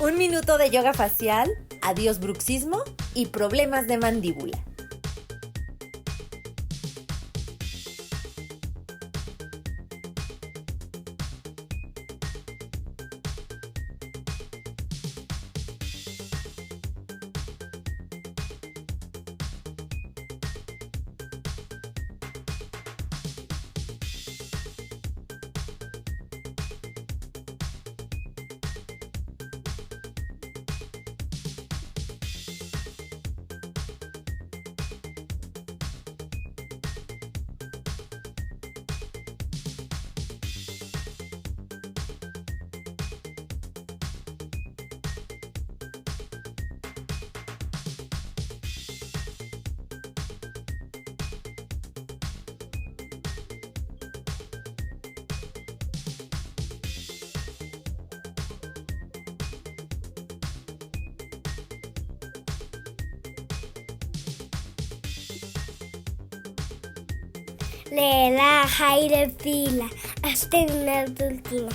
Un minuto de yoga facial, adiós bruxismo y problemas de mandíbula. Relaja y respira. Has terminado tu última.